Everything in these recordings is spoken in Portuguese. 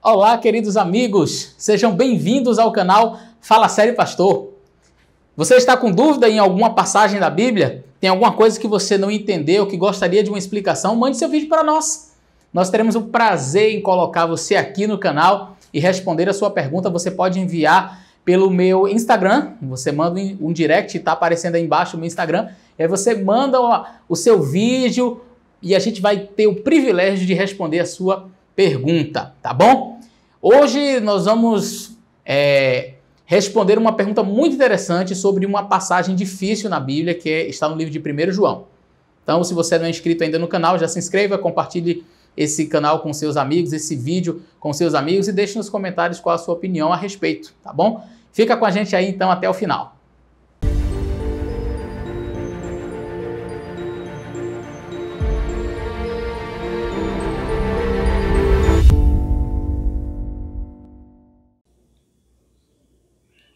Olá, queridos amigos, sejam bem-vindos ao canal Fala Sério Pastor. Você está com dúvida em alguma passagem da Bíblia? Tem alguma coisa que você não entendeu, que gostaria de uma explicação? Mande seu vídeo para nós. Nós teremos o prazer em colocar você aqui no canal e responder a sua pergunta. Você pode enviar pelo meu Instagram, você manda um direct, está aparecendo aí embaixo o meu Instagram, e aí você manda o seu vídeo e a gente vai ter o privilégio de responder a sua pergunta, tá bom? Hoje nós vamos responder uma pergunta muito interessante sobre uma passagem difícil na Bíblia, que está no livro de 1 João. Então, se você não é inscrito ainda no canal, já se inscreva, compartilhe esse canal com seus amigos, esse vídeo com seus amigos e deixe nos comentários qual a sua opinião a respeito, tá bom? Fica com a gente aí então até o final.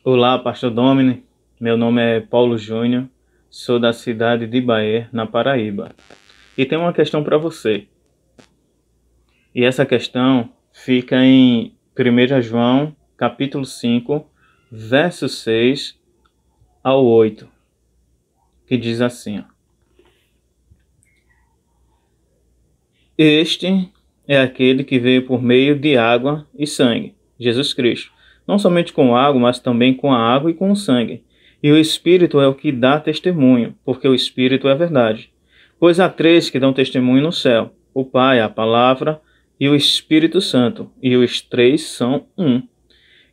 Olá, Pastor Domini. Meu nome é Paulo Júnior, sou da cidade de Bahia, na Paraíba. E tem uma questão para você. E essa questão fica em 1 João, capítulo 5, versos 6 ao 8, que diz assim, ó. Este é aquele que veio por meio de água e sangue, Jesus Cristo. Não somente com água, mas também com a água e com o sangue. E o Espírito é o que dá testemunho, porque o Espírito é a verdade. Pois há três que dão testemunho no céu, o Pai, a Palavra e o Espírito Santo, e os três são um.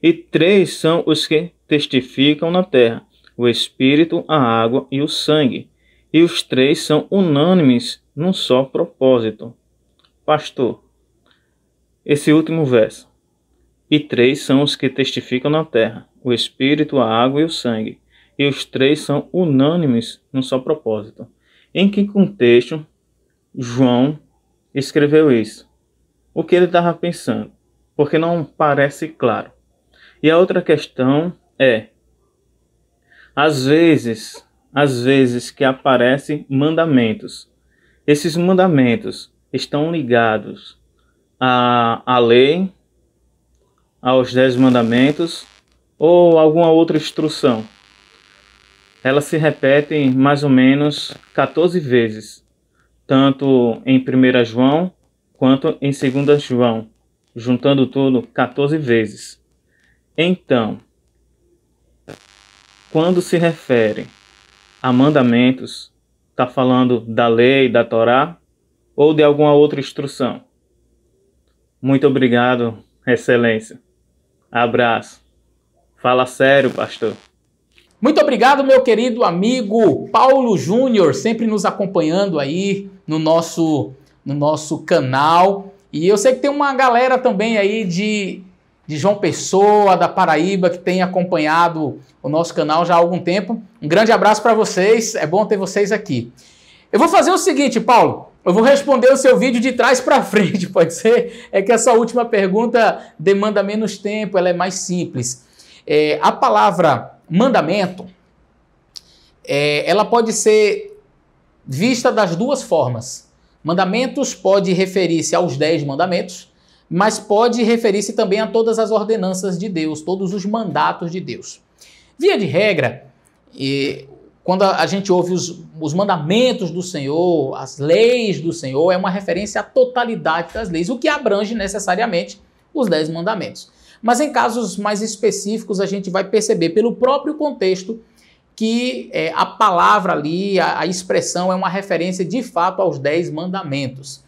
E três são os que testificam na terra, o Espírito, a água e o sangue. E os três são unânimes num só propósito. Pastor, esse último verso. E três são os que testificam na terra, o Espírito, a água e o sangue. E os três são unânimes num só propósito. Em que contexto João escreveu isso? O que ele estava pensando? Porque não parece claro. E a outra questão é, às vezes que aparecem mandamentos, esses mandamentos estão ligados à lei, aos 10 mandamentos ou alguma outra instrução. Elas se repetem mais ou menos 14 vezes, tanto em 1 João quanto em 2 João, juntando tudo 14 vezes. Então, quando se refere a mandamentos, está falando da lei, da Torá ou de alguma outra instrução? Muito obrigado, Excelência. Abraço. Fala sério, pastor. Muito obrigado, meu querido amigo Paulo Júnior, sempre nos acompanhando aí no nosso canal. E eu sei que tem uma galera também aí de João Pessoa, da Paraíba, que tem acompanhado o nosso canal já há algum tempo. Um grande abraço para vocês, é bom ter vocês aqui. Eu vou fazer o seguinte, Paulo. Eu vou responder o seu vídeo de trás para frente, pode ser? É que essa última pergunta demanda menos tempo, ela é mais simples. A palavra mandamento, ela pode ser vista das duas formas. Mandamentos pode referir-se aos 10 mandamentos, mas pode referir-se também a todas as ordenanças de Deus, todos os mandatos de Deus. Via de regra, quando a gente ouve os mandamentos do Senhor, as leis do Senhor, é uma referência à totalidade das leis, o que abrange necessariamente os 10 mandamentos. Mas em casos mais específicos, a gente vai perceber pelo próprio contexto que a palavra ali, a expressão é uma referência de fato aos 10 mandamentos.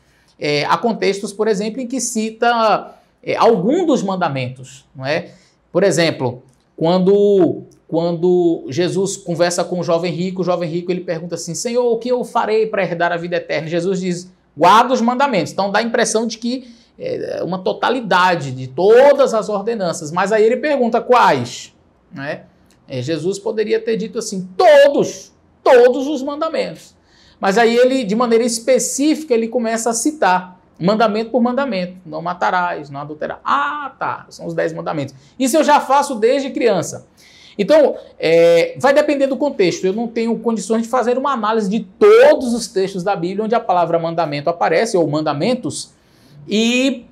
Há contextos, por exemplo, em que cita algum dos mandamentos, não é? Por exemplo, quando Jesus conversa com o jovem rico ele pergunta assim, Senhor, o que eu farei para herdar a vida eterna? Jesus diz, guarda os mandamentos. Então dá a impressão de que é uma totalidade de todas as ordenanças. Mas aí ele pergunta quais? Né? Jesus poderia ter dito assim, todos os mandamentos. Mas aí ele, de maneira específica, ele começa a citar mandamento por mandamento. Não matarás, não adulterarás. Ah, tá, são os 10 mandamentos. Isso eu já faço desde criança. Então, vai depender do contexto. Eu não tenho condições de fazer uma análise de todos os textos da Bíblia onde a palavra mandamento aparece, ou mandamentos, e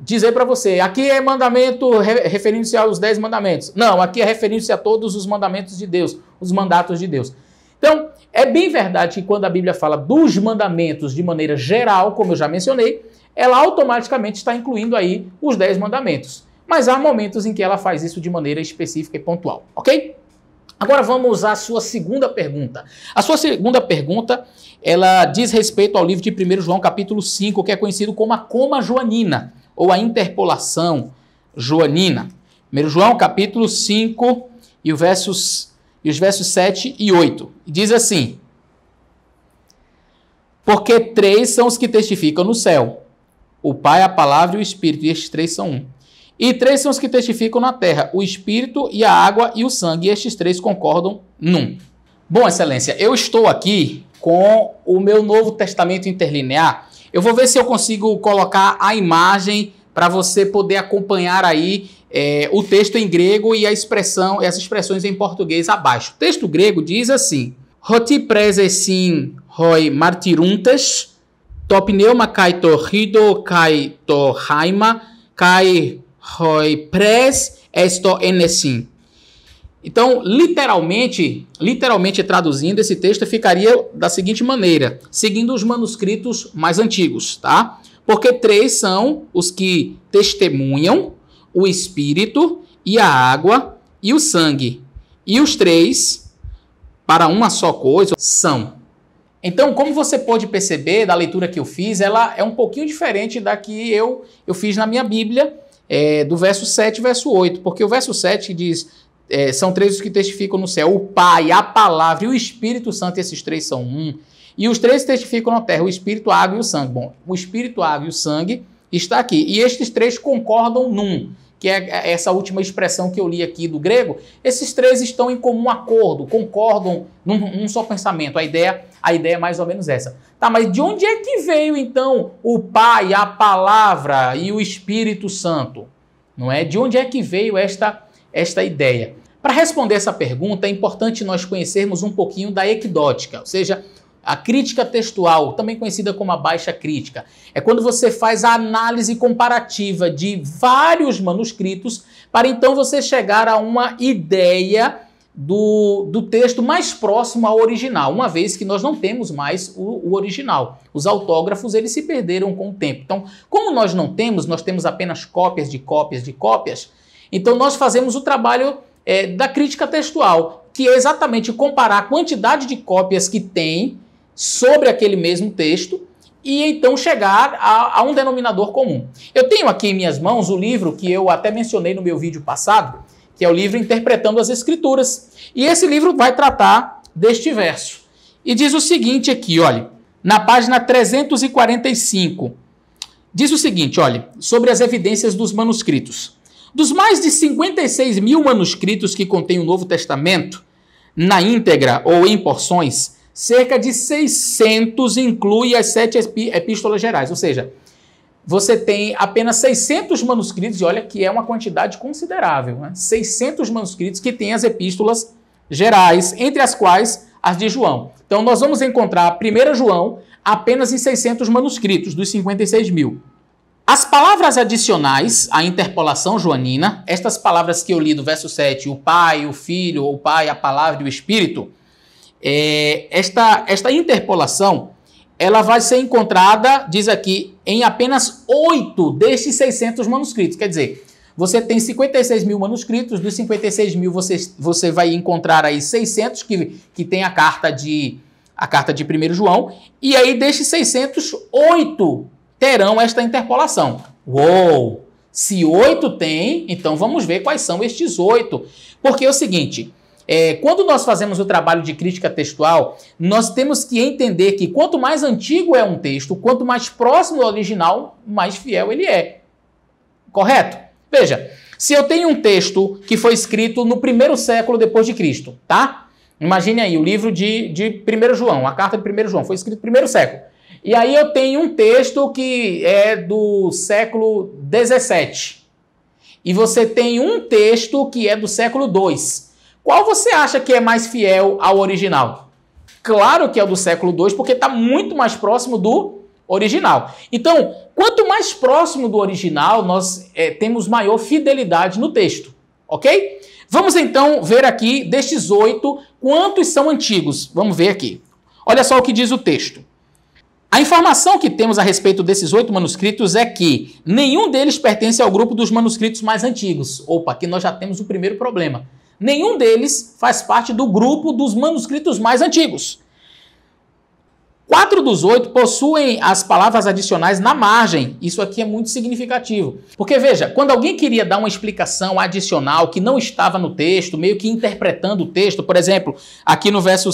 dizer para você, aqui é mandamento referindo-se aos 10 mandamentos. Não, aqui é referindo-se a todos os mandamentos de Deus, os mandatos de Deus. Então, é bem verdade que quando a Bíblia fala dos mandamentos de maneira geral, como eu já mencionei, ela automaticamente está incluindo aí os 10 mandamentos. Mas há momentos em que ela faz isso de maneira específica e pontual, ok? Agora vamos à sua segunda pergunta. A sua segunda pergunta, ela diz respeito ao livro de 1 João capítulo 5, que é conhecido como a coma joanina, ou a interpolação joanina. 1 João capítulo 5 e os versos 7 e 8. Diz assim: porque 3 são os que testificam no céu, o Pai, a Palavra e o Espírito, e estes 3 são um. E 3 são os que testificam na terra, o Espírito e a água e o sangue, e estes 3 concordam num. Bom, Excelência, eu estou aqui com o meu Novo Testamento Interlinear. Eu vou ver se eu consigo colocar a imagem para você poder acompanhar aí o texto em grego e as expressões em português abaixo. O texto grego diz assim: Hoti presesin hoi martiruntes, to pneuma kai to rido kai to haima kai hoi pres esto enesin. Então, literalmente traduzindo, esse texto ficaria da seguinte maneira, seguindo os manuscritos mais antigos, tá? Porque 3 são os que testemunham, o Espírito e a água e o sangue. E os 3, para uma só coisa, são. Então, como você pode perceber da leitura que eu fiz, ela é um pouquinho diferente da que eu fiz na minha Bíblia, do verso 7 e verso 8. Porque o verso 7 diz... são 3 os que testificam no céu, o Pai, a Palavra e o Espírito Santo, esses 3 são um. E os 3 testificam na terra, o Espírito, a água e o sangue. Bom, o Espírito, a água e o sangue está aqui. E estes 3 concordam num, que é essa última expressão que eu li aqui do grego. Esses 3 estão em comum acordo, concordam num só pensamento. A ideia é mais ou menos essa. Tá, mas de onde é que veio então o Pai, a Palavra e o Espírito Santo? Não é? De onde é que veio esta ideia? Para responder essa pergunta, é importante nós conhecermos um pouquinho da equidótica, ou seja, a crítica textual, também conhecida como a baixa crítica. É quando você faz a análise comparativa de vários manuscritos para então você chegar a uma ideia do texto mais próximo ao original, uma vez que nós não temos mais o original. Os autógrafos, eles se perderam com o tempo. Então, como nós temos apenas cópias de cópias de cópias, então nós fazemos o trabalho da crítica textual, que é exatamente comparar a quantidade de cópias que tem sobre aquele mesmo texto e então chegar a um denominador comum. Eu tenho aqui em minhas mãos o livro que eu até mencionei no meu vídeo passado, que é o livro Interpretando as Escrituras. E esse livro vai tratar deste verso. E diz o seguinte aqui, olha, na página 345, diz o seguinte, olha, sobre as evidências dos manuscritos. Dos mais de 56 mil manuscritos que contém o Novo Testamento, na íntegra ou em porções, cerca de 600 inclui as 7 epístolas gerais. Ou seja, você tem apenas 600 manuscritos, e olha que é uma quantidade considerável, né? 600 manuscritos que têm as epístolas gerais, entre as quais as de João. Então nós vamos encontrar 1 João apenas em 600 manuscritos, dos 56 mil. As palavras adicionais à interpolação joanina, estas palavras que eu li do verso 7, o Pai, o Filho, o Pai, a Palavra e o Espírito, esta interpolação, ela vai ser encontrada, diz aqui, em apenas 8 destes 600 manuscritos. Quer dizer, você tem 56 mil manuscritos, dos 56 mil você vai encontrar aí 600 que tem a carta de 1 João, e aí destes 600, 8 terão esta interpolação. Uou! Se 8 tem, então vamos ver quais são estes 8. Porque é o seguinte, quando nós fazemos o trabalho de crítica textual, nós temos que entender que quanto mais antigo é um texto, quanto mais próximo do original, mais fiel ele é. Correto? Veja, se eu tenho um texto que foi escrito no 1º século depois de Cristo, tá? Imagine aí o livro de 1 João, a carta de 1 João, foi escrito no 1º século. E aí eu tenho um texto que é do século 17. E você tem um texto que é do século 2. Qual você acha que é mais fiel ao original? Claro que é o do século 2, porque está muito mais próximo do original. Então, quanto mais próximo do original, nós temos maior fidelidade no texto, ok? Vamos então ver aqui, destes 8, quantos são antigos. Vamos ver aqui. Olha só o que diz o texto. A informação que temos a respeito desses 8 manuscritos é que nenhum deles pertence ao grupo dos manuscritos mais antigos. Opa, aqui nós já temos o primeiro problema. Nenhum deles faz parte do grupo dos manuscritos mais antigos. 4 dos 8 possuem as palavras adicionais na margem. Isso aqui é muito significativo. Porque, veja, quando alguém queria dar uma explicação adicional que não estava no texto, meio que interpretando o texto, por exemplo, aqui no verso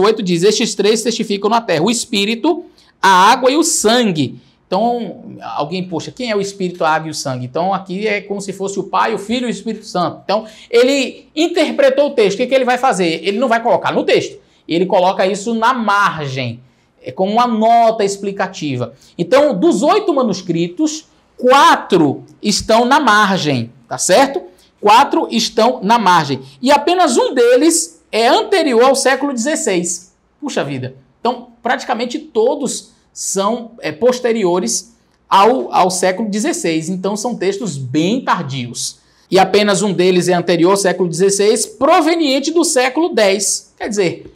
8 diz: estes 3 testificam na terra, o Espírito, a água e o sangue. Então, alguém, poxa, quem é o Espírito, a água e o sangue? Então, aqui é como se fosse o Pai, o Filho e o Espírito Santo. Então, ele interpretou o texto. O que ele vai fazer? Ele não vai colocar no texto. Ele coloca isso na margem, como uma nota explicativa. Então, dos 8 manuscritos, 4 estão na margem, tá certo? 4 estão na margem. E apenas um deles é anterior ao século XVI. Puxa vida. Então, praticamente todos são posteriores ao século XVI. Então, são textos bem tardios. E apenas um deles é anterior ao século XVI, proveniente do século X. Quer dizer,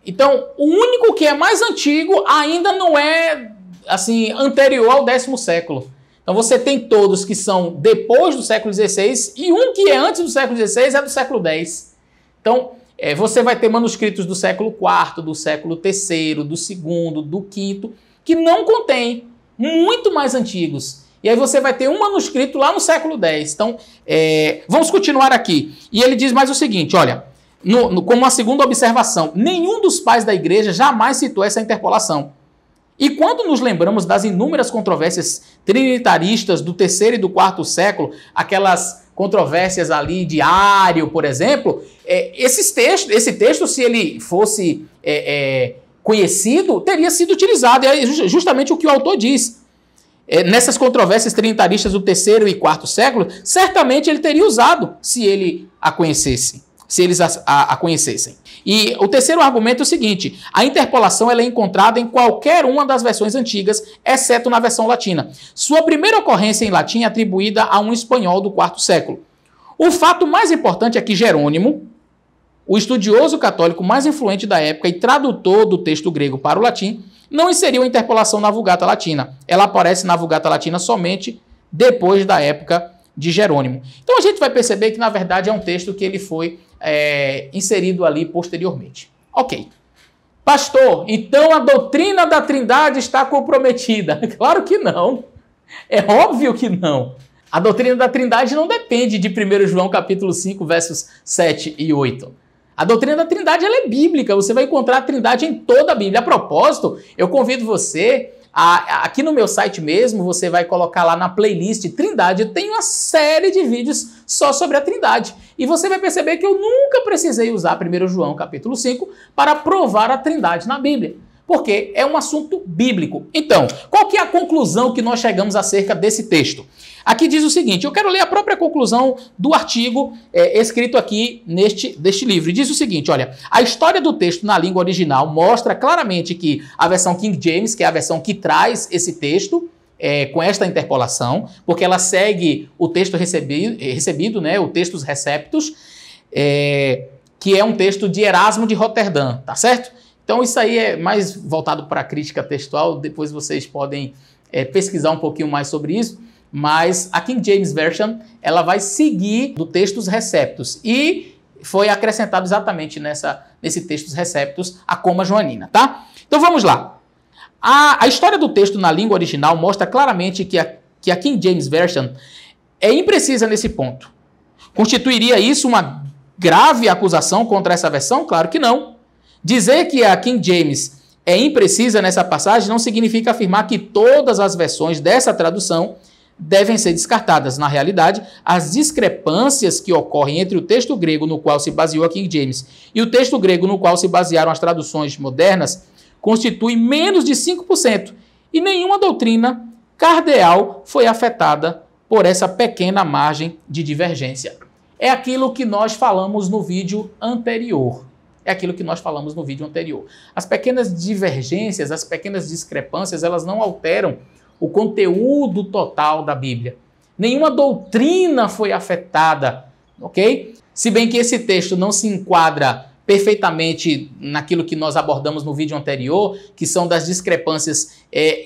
então, o único que é mais antigo ainda não é, assim, anterior ao 10º século. Então, você tem todos que são depois do século XVI e um que é antes do século XVI é do século X. Então, você vai ter manuscritos do século IV, do século III, do II, do V, que não contém, muito mais antigos. E aí você vai ter um manuscrito lá no século X. Então, vamos continuar aqui. E ele diz mais o seguinte, olha, como uma segunda observação, nenhum dos pais da igreja jamais citou essa interpolação. E quando nos lembramos das inúmeras controvérsias trinitaristas do terceiro e do quarto século, aquelas controvérsias ali de Ário, por exemplo, esse texto, se ele fosse conhecido, teria sido utilizado. E é justamente o que o autor diz. Nessas controvérsias trinitaristas do terceiro e quarto século, certamente ele teria usado se ele a conhecesse. Se eles a conhecessem. E o terceiro argumento é o seguinte: a interpolação ela é encontrada em qualquer uma das versões antigas, exceto na versão latina. Sua primeira ocorrência em latim é atribuída a um espanhol do quarto século. O fato mais importante é que Jerônimo, o estudioso católico mais influente da época e tradutor do texto grego para o latim, não inseriu a interpolação na Vulgata Latina. Ela aparece na Vulgata Latina somente depois da época de Jerônimo. Então a gente vai perceber que, na verdade, é um texto que ele foi inserido ali posteriormente. Ok. Pastor, então a doutrina da Trindade está comprometida? Claro que não. É óbvio que não. A doutrina da Trindade não depende de 1 João capítulo 5, versos 7 e 8. A doutrina da Trindade ela é bíblica. Você vai encontrar a Trindade em toda a Bíblia. A propósito, eu convido você aqui no meu site mesmo, você vai colocar lá na playlist Trindade, eu tenho uma série de vídeos só sobre a Trindade. E você vai perceber que eu nunca precisei usar 1 João capítulo 5 para provar a Trindade na Bíblia, porque é um assunto bíblico. Então, qual que é a conclusão que nós chegamos acerca desse texto? Aqui diz o seguinte, eu quero ler a própria conclusão do artigo escrito aqui deste livro. E diz o seguinte, olha, a história do texto na língua original mostra claramente que a versão King James, que é a versão que traz esse texto, com esta interpolação, porque ela segue o texto recebido, né, o Textus Receptus, que é um texto de Erasmo de Roterdã, tá certo? Então isso aí é mais voltado para a crítica textual, depois vocês podem pesquisar um pouquinho mais sobre isso. Mas a King James Version, ela vai seguir do Textus Receptus e foi acrescentado exatamente nesse Textus Receptus a coma joanina, tá? Então vamos lá. A história do texto na língua original mostra claramente que a King James Version é imprecisa nesse ponto. Constituiria isso uma grave acusação contra essa versão? Claro que não. Dizer que a King James é imprecisa nessa passagem não significa afirmar que todas as versões dessa tradução devem ser descartadas. Na realidade, as discrepâncias que ocorrem entre o texto grego no qual se baseou a King James e o texto grego no qual se basearam as traduções modernas constituem menos de 5%, e nenhuma doutrina cardeal foi afetada por essa pequena margem de divergência. É aquilo que nós falamos no vídeo anterior. é aquilo que nós falamos no vídeo anterior. As pequenas divergências, as pequenas discrepâncias, elas não alteram o conteúdo total da Bíblia. Nenhuma doutrina foi afetada, ok? Se bem que esse texto não se enquadra perfeitamente naquilo que nós abordamos no vídeo anterior, que são das discrepâncias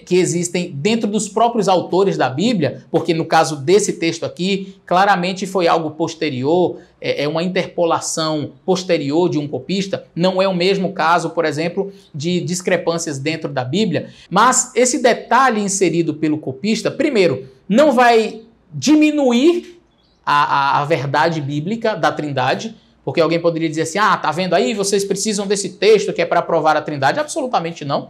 que existem dentro dos próprios autores da Bíblia, porque no caso desse texto aqui, claramente foi algo posterior, é uma interpolação posterior de um copista, não é o mesmo caso, por exemplo, de discrepâncias dentro da Bíblia, mas esse detalhe inserido pelo copista, primeiro, não vai diminuir a verdade bíblica da Trindade, porque alguém poderia dizer assim, tá vendo aí, vocês precisam desse texto que é para provar a Trindade. Absolutamente não.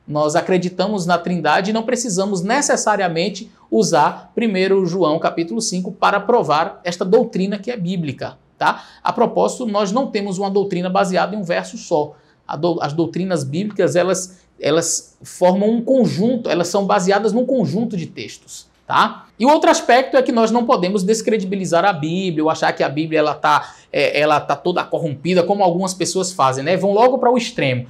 Nós acreditamos na Trindade e não precisamos necessariamente usar 1 João capítulo 5 para provar esta doutrina que é bíblica. Tá? A propósito, nós não temos uma doutrina baseada em um verso só. As doutrinas bíblicas, elas formam um conjunto, elas são baseadas num conjunto de textos. Tá? E o outro aspecto é que nós não podemos descredibilizar a Bíblia ou achar que a Bíblia ela tá toda corrompida, como algumas pessoas fazem, né? Vão logo para o extremo.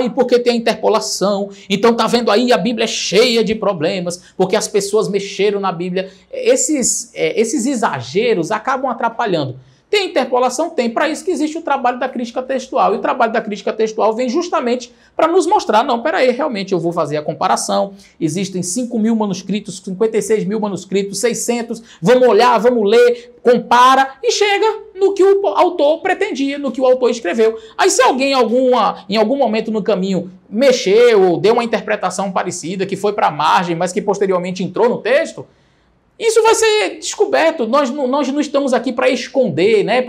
E porque tem a interpolação, então tá vendo aí, a Bíblia é cheia de problemas, porque as pessoas mexeram na Bíblia. Esses exageros acabam atrapalhando. Tem interpolação? Tem. Para isso que existe o trabalho da crítica textual. E o trabalho da crítica textual vem justamente para nos mostrar, não, peraí, realmente eu vou fazer a comparação. Existem 5.000 manuscritos, 56.000 manuscritos, 600. Vamos olhar, vamos ler, compara e chega no que o autor pretendia, no que o autor escreveu. Aí se alguém em algum momento no caminho mexeu ou deu uma interpretação parecida, que foi para a margem, mas que posteriormente entrou no texto, isso vai ser descoberto. Nós não estamos aqui para esconder, né?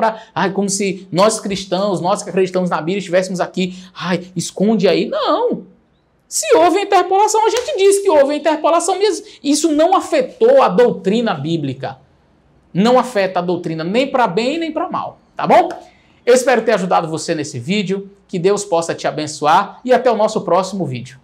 Como se nós cristãos, nós que acreditamos na Bíblia, estivéssemos aqui, esconde aí. Não. Se houve interpolação, a gente diz que houve interpolação mesmo. Isso não afetou a doutrina bíblica. Não afeta a doutrina nem para bem nem para mal, tá bom? Eu espero ter ajudado você nesse vídeo. Que Deus possa te abençoar e até o nosso próximo vídeo.